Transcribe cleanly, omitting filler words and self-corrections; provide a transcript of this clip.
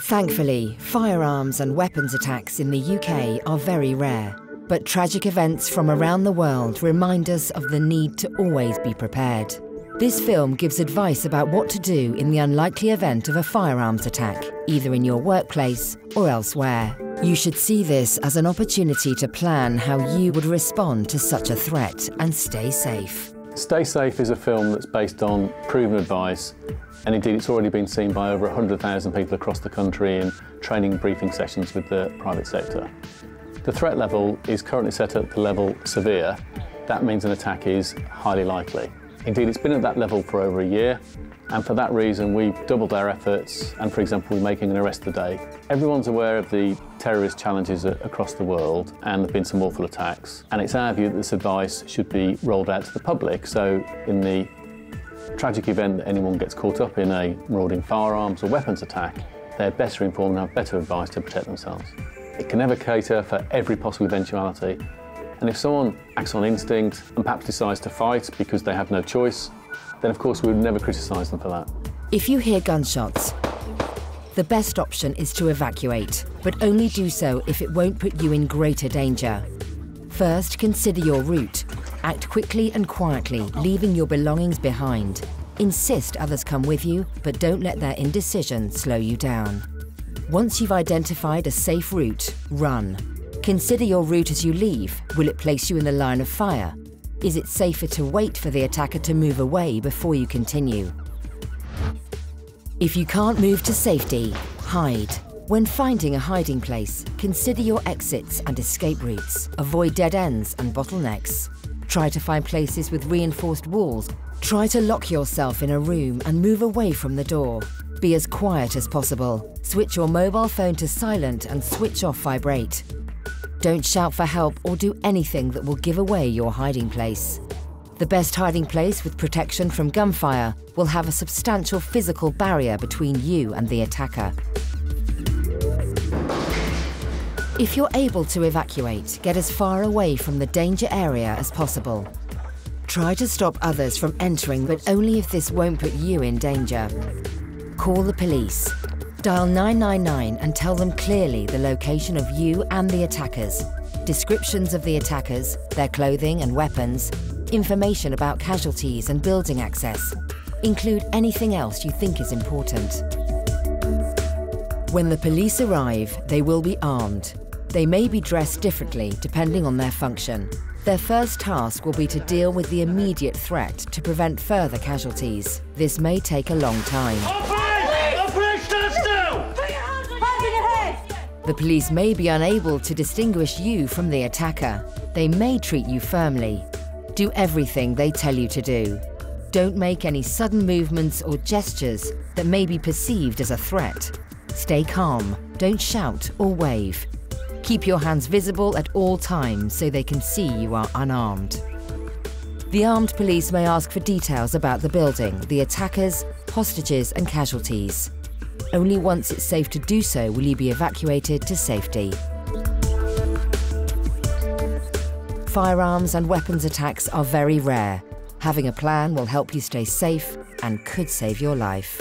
Thankfully, firearms and weapons attacks in the UK are very rare, but tragic events from around the world remind us of the need to always be prepared. This film gives advice about what to do in the unlikely event of a firearms attack, either in your workplace or elsewhere. You should see this as an opportunity to plan how you would respond to such a threat and stay safe. Stay Safe is a film that's based on proven advice, and indeed it's already been seen by over 100,000 people across the country in training briefing sessions with the private sector. The threat level is currently set at the level severe. That means an attack is highly likely. Indeed, it's been at that level for over a year, and for that reason we've doubled our efforts, and for example we're making an arrest today. Everyone's aware of the terrorist challenges across the world, and there have been some awful attacks, and it's our view that this advice should be rolled out to the public, so in the tragic event that anyone gets caught up in a marauding firearms or weapons attack, they're better informed and have better advice to protect themselves. It can never cater for every possible eventuality, and if someone acts on instinct and perhaps decides to fight because they have no choice, then of course we would never criticise them for that. If you hear gunshots, the best option is to evacuate, but only do so if it won't put you in greater danger. First, consider your route. Act quickly and quietly, leaving your belongings behind. Insist others come with you, but don't let their indecision slow you down. Once you've identified a safe route, run. Consider your route as you leave. Will it place you in the line of fire? Is it safer to wait for the attacker to move away before you continue? If you can't move to safety, hide. When finding a hiding place, consider your exits and escape routes. Avoid dead ends and bottlenecks. Try to find places with reinforced walls. Try to lock yourself in a room and move away from the door. Be as quiet as possible. Switch your mobile phone to silent and switch off vibrate. Don't shout for help or do anything that will give away your hiding place. The best hiding place with protection from gunfire will have a substantial physical barrier between you and the attacker. If you're able to evacuate, get as far away from the danger area as possible. Try to stop others from entering, but only if this won't put you in danger. Call the police. Dial 999 and tell them clearly the location of you and the attackers, descriptions of the attackers, their clothing and weapons, information about casualties and building access. Include anything else you think is important. When the police arrive, they will be armed. They may be dressed differently depending on their function. Their first task will be to deal with the immediate threat to prevent further casualties. This may take a long time. The police may be unable to distinguish you from the attacker. They may treat you firmly. Do everything they tell you to do. Don't make any sudden movements or gestures that may be perceived as a threat. Stay calm, don't shout or wave. Keep your hands visible at all times so they can see you are unarmed. The armed police may ask for details about the building, the attackers, hostages and casualties. Only once it's safe to do so will you be evacuated to safety. Firearms and weapons attacks are very rare. Having a plan will help you stay safe and could save your life.